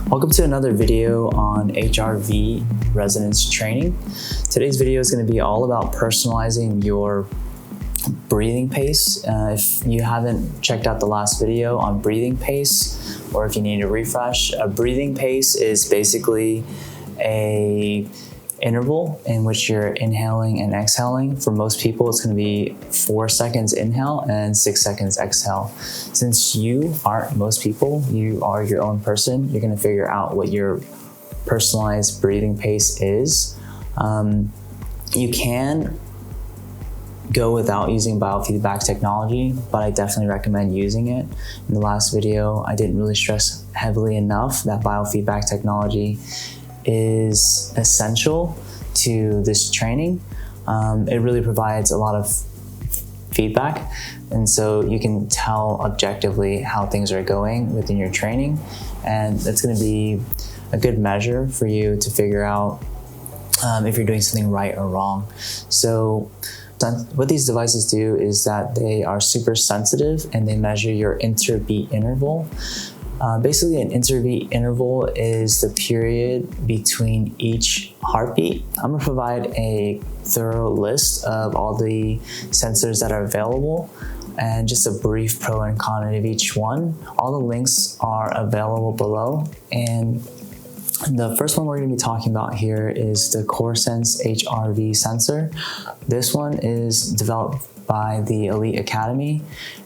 Welcome to another video on HRV resonance training. Today's video is going to be all about personalizing your breathing pace. If you haven't checked out the last video on breathing pace, or if you need a refresh, a breathing pace is basically a interval in which you're inhaling and exhaling. For most people, it's going to be 4 seconds inhale and 6 seconds exhale. Since you aren't most people, you are your own person, you're going to figure out what your personalized breathing pace is. You can go without using biofeedback technology, but I definitely recommend using it. In the last video, I didn't really stress heavily enough that biofeedback technology is essential to this training. It really provides a lot of feedback, and so you can tell objectively how things are going within your training, and it's going to be a good measure for you to figure out if you're doing something right or wrong. So what these devices do is that they are super sensitive and they measure your interbeat interval. Basically, an interbeat interval is the period between each heartbeat. I'm going to provide a thorough list of all the sensors that are available and just a brief pro and con of each one. All the links are available below, and the first one we're going to be talking about here is the CoreSense HRV sensor. This one is developed by the Elite Academy,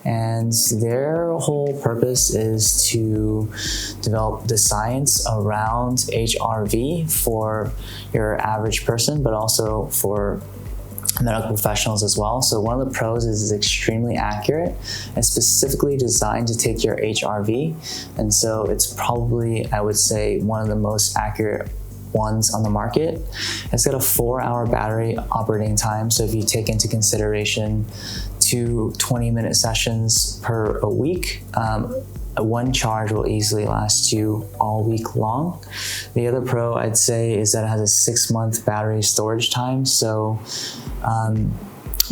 and their whole purpose is to develop the science around HRV for your average person, but also for medical professionals as well. So one of the pros is it's extremely accurate and specifically designed to take your HRV, and so it's probably, I would say, one of the most accurate ones on the market. It's got a 4-hour battery operating time, so if you take into consideration 2 20-minute sessions per a week, one charge will easily last you all week long. The other pro I'd say is that it has a 6-month battery storage time, so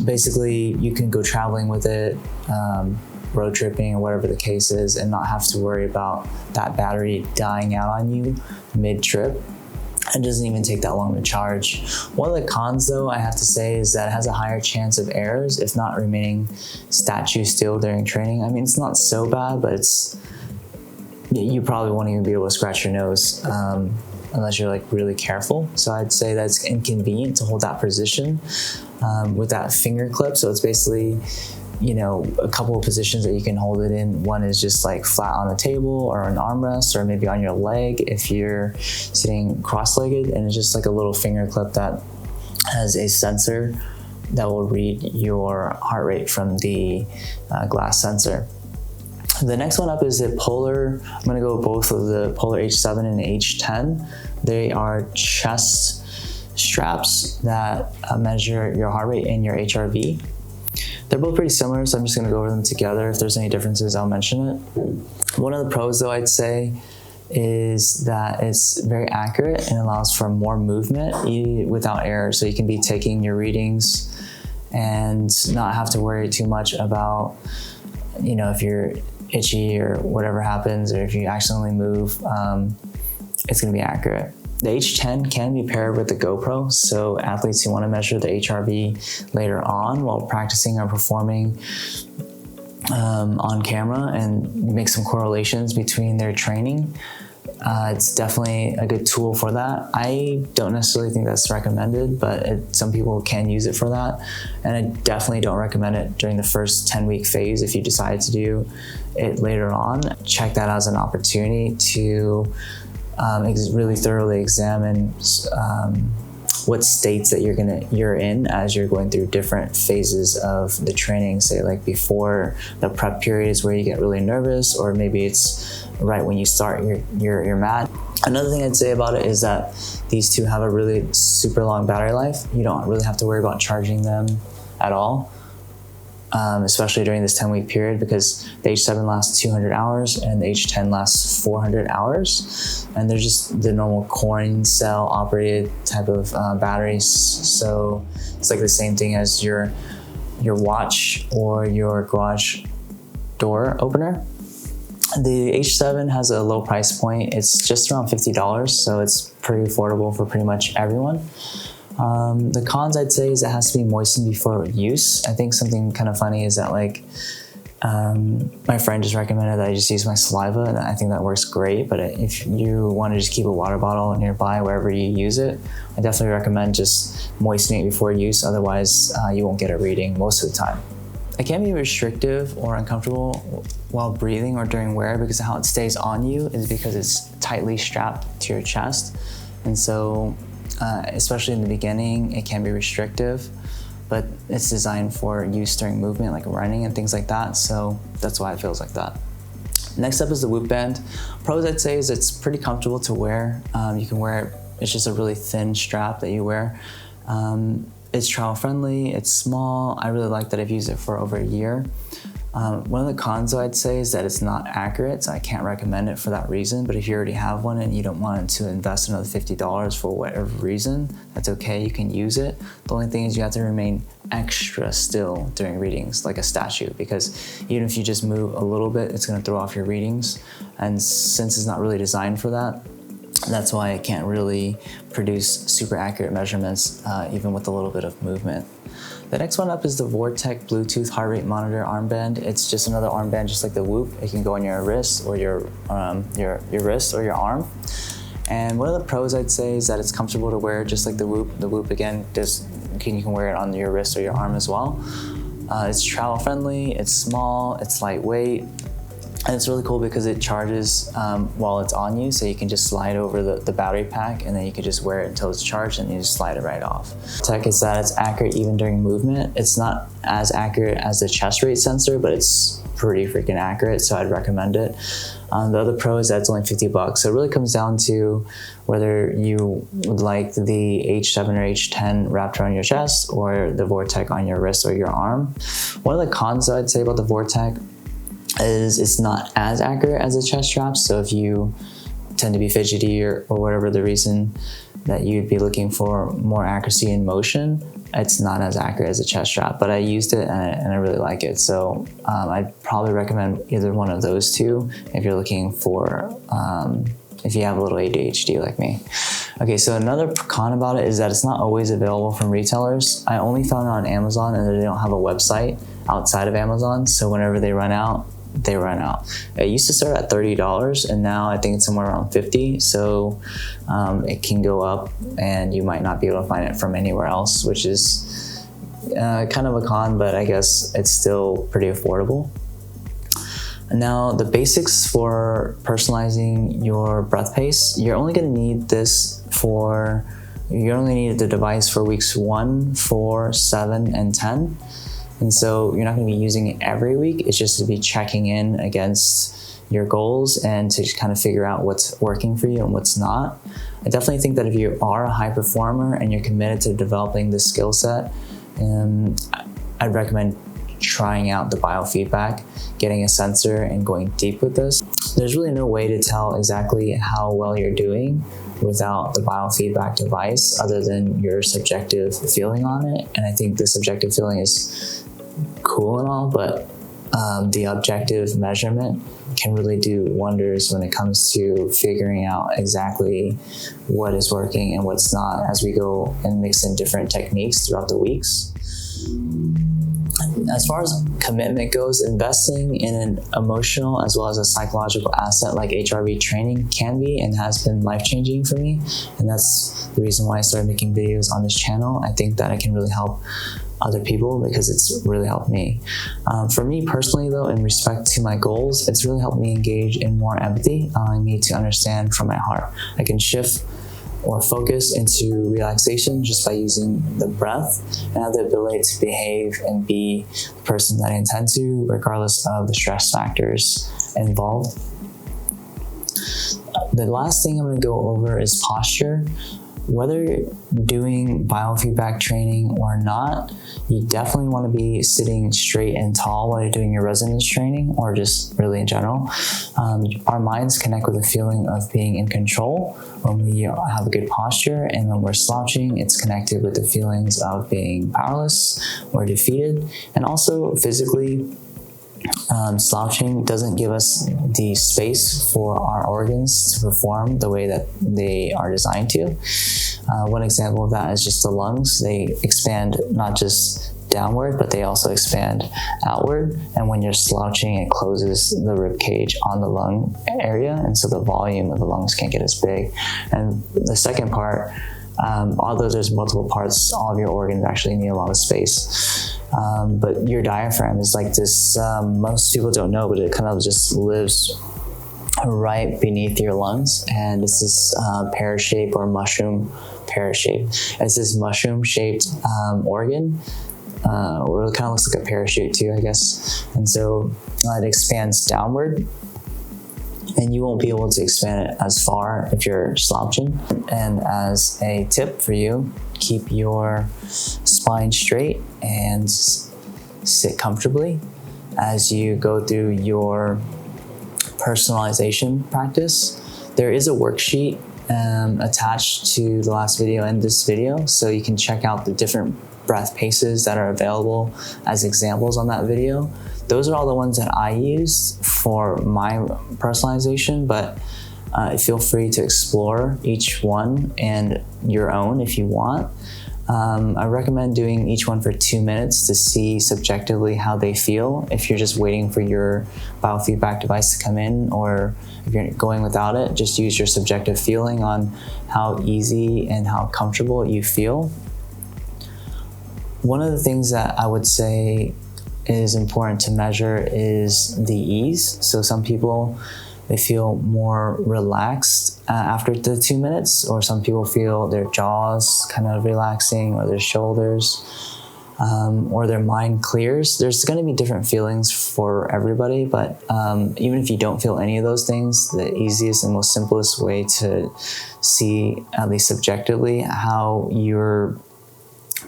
basically you can go traveling with it, road tripping or whatever the case is, and not have to worry about that battery dying out on you mid-trip. It doesn't even take that long to charge. One of the cons, though, I have to say, is that it has a higher chance of errors, if not remaining statue still during training. I mean, it's not so bad, but you probably won't even be able to scratch your nose unless you're like really careful. So I'd say that's inconvenient to hold that position with that finger clip. So it's basically, you know, a couple of positions that you can hold it in. One is just like flat on a table or an armrest, or maybe on your leg if you're sitting cross-legged, and it's just like a little finger clip that has a sensor that will read your heart rate from the glass sensor. The next one up is the Polar. I'm going to go with both of the Polar H7 and H10. They are chest straps that measure your heart rate and your HRV. They're both pretty similar, so I'm just going to go over them together. If there's any differences, I'll mention it. One of the pros, though, I'd say, is that it's very accurate and allows for more movement without error. So you can be taking your readings and not have to worry too much about, you know, if you're itchy or whatever happens, or if you accidentally move, it's going to be accurate. The H10 can be paired with the GoPro, so athletes who want to measure the HRV later on while practicing or performing on camera and make some correlations between their training. It's definitely a good tool for that. I don't necessarily think that's recommended, but some people can use it for that. And I definitely don't recommend it during the first 10-week phase. If you decide to do it later on, check that as an opportunity to really thoroughly examine what states that you're in as you're going through different phases of the training. Say like before the prep period is where you get really nervous, or maybe it's right when you start your mat. Another thing I'd say about it is that these two have a really super long battery life. You don't really have to worry about charging them at all. Especially during this 10-week period, because the H7 lasts 200 hours and the H10 lasts 400 hours. And they're just the normal coin cell operated type of batteries. So it's like the same thing as your watch or your garage door opener. The H7 has a low price point. It's just around $50, so it's pretty affordable for pretty much everyone. The cons, I'd say, is it has to be moistened before use. I think something kind of funny is that, like, my friend just recommended that I just use my saliva, and I think that works great. But if you want to just keep a water bottle nearby wherever you use it, I definitely recommend just moistening it before use. Otherwise, you won't get a reading most of the time. It can be restrictive or uncomfortable while breathing or during wear, because how it stays on you is because it's tightly strapped to your chest. And so, especially in the beginning, it can be restrictive, but it's designed for use during movement, like running and things like that. So that's why it feels like that. Next up is the Whoop Band. Pros, I'd say, is it's pretty comfortable to wear. You can wear it, it's just a really thin strap that you wear. It's travel friendly, it's small. I really like that. I've used it for over a year. One of the cons, though, I'd say, is that it's not accurate, so I can't recommend it for that reason. But if you already have one and you don't want to invest another $50 for whatever reason, that's okay, you can use it. The only thing is you have to remain extra still during readings, like a statue, because even if you just move a little bit, it's gonna throw off your readings. And since it's not really designed for that, that's why it can't really produce super accurate measurements, even with a little bit of movement. The next one up is the Vortec Bluetooth heart rate monitor armband. It's just another armband, just like the Whoop. It can go on your wrist or your wrist or your arm. And one of the pros, I'd say, is that it's comfortable to wear, just like the Whoop. The Whoop, again, you can wear it on your wrist or your arm as well. It's travel friendly, it's small, it's lightweight. And it's really cool because it charges while it's on you, so you can just slide over the battery pack, and then you can just wear it until it's charged, and you just slide it right off. Tech is that it's accurate even during movement. It's not as accurate as the chest rate sensor, but it's pretty freaking accurate, so I'd recommend it. The other pro is that it's only $50, so it really comes down to whether you would like the H7 or H10 wrapped around your chest or the Vortec on your wrist or your arm. One of the cons, I'd say, about the Vortec is it's not as accurate as a chest strap. So if you tend to be fidgety or whatever the reason that you'd be looking for more accuracy in motion, it's not as accurate as a chest strap. But I used it and I really like it. So I'd probably recommend either one of those two if you're looking for, if you have a little ADHD like me. Okay, so another con about it is that it's not always available from retailers. I only found it on Amazon, and they don't have a website outside of Amazon. So whenever they run out, they run out. It used to start at $30, and now I think it's somewhere around $50. So it can go up, and you might not be able to find it from anywhere else, which is kind of a con, but I guess it's still pretty affordable. And now the basics for personalizing your breath pace. You're only going to need this you only need the device for weeks 1, 4, 7, and 10. And so you're not going to be using it every week. It's just to be checking in against your goals and to kind of figure out what's working for you and what's not. I definitely think that if you are a high performer and you're committed to developing this skill set, I'd recommend trying out the biofeedback, getting a sensor and going deep with this. There's really no way to tell exactly how well you're doing without the biofeedback device other than your subjective feeling on it. And I think the subjective feeling is cool and all, but the objective measurement can really do wonders when it comes to figuring out exactly what is working and what's not as we go and mix in different techniques throughout the weeks. As far as commitment goes, investing in an emotional as well as a psychological asset like HRV training can be and has been life-changing for me. And that's the reason why I started making videos on this channel. I think that I can really help other people because it's really helped me. For me personally though, in respect to my goals, it's really helped me engage in more empathy, allowing me to understand from my heart. I can shift or focus into relaxation just by using the breath, and have the ability to behave and be the person that I intend to, regardless of the stress factors involved. The last thing I'm going to go over is posture. Whether you're doing biofeedback training or not, you definitely want to be sitting straight and tall while you're doing your resonance training, or just really in general. Our minds connect with a feeling of being in control when we have a good posture, and when we're slouching, it's connected with the feelings of being powerless or defeated. And also physically, Slouching doesn't give us the space for our organs to perform the way that they are designed to. One example of that is just the lungs. They expand not just downward, but they also expand outward. And when you're slouching, it closes the rib cage on the lung area, and so the volume of the lungs can't get as big. And the second part, although there's multiple parts, all of your organs actually need a lot of space. But your diaphragm is like this, most people don't know, but it kind of just lives right beneath your lungs, and it's this pear shape or mushroom pear shape. It's this mushroom shaped organ, or it kind of looks like a parachute too, I guess. And so it expands downward, and you won't be able to expand it as far if you're slouching. And as a tip for you, keep your spine straight and sit comfortably as you go through your personalization practice. There is a worksheet attached to the last video and this video, so you can check out the different breath paces that are available as examples on that video. Those are all the ones that I use for my personalization, but feel free to explore each one and your own if you want. I recommend doing each one for 2 minutes to see subjectively how they feel. If you're just waiting for your biofeedback device to come in, or if you're going without it, just use your subjective feeling on how easy and how comfortable you feel. One of the things that I would say is important to measure is the ease. So some people, they feel more relaxed after the 2 minutes, or some people feel their jaws kind of relaxing, or their shoulders, or their mind clears. There's going to be different feelings for everybody, but even if you don't feel any of those things, the easiest and most simplest way to see, at least subjectively, how your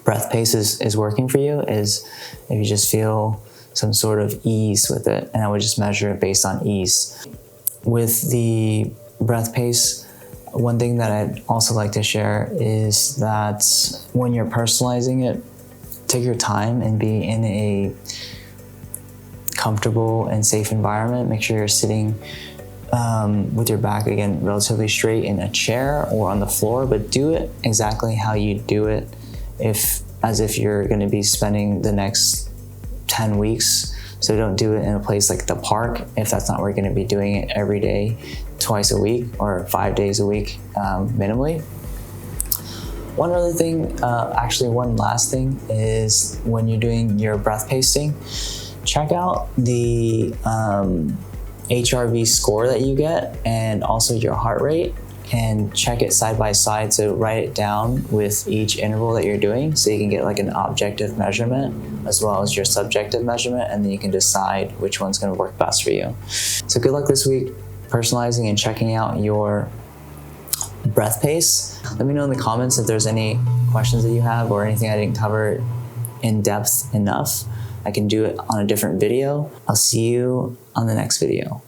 breath pace is working for you is if you just feel some sort of ease with it, and I would just measure it based on ease. With the breath pace, one thing that I'd also like to share is that when you're personalizing it, take your time and be in a comfortable and safe environment. Make sure you're sitting with your back, again, relatively straight in a chair or on the floor, but do it exactly how you do it as if you're going to be spending the next 10 weeks. So don't do it in a place like the park if that's not where you're going to be doing it every day, twice a week, or 5 days a week minimally. One other thing, actually one last thing, is when you're doing your breath pacing, check out the HRV score that you get and also your heart rate, and check it side by side. So write it down with each interval that you're doing, so you can get like an objective measurement as well as your subjective measurement, and then you can decide which one's going to work best for you. So good luck this week personalizing and checking out your breath pace. Let me know in the comments if there's any questions that you have or anything I didn't cover in depth enough. I can do it on a different video. I'll see you on the next video.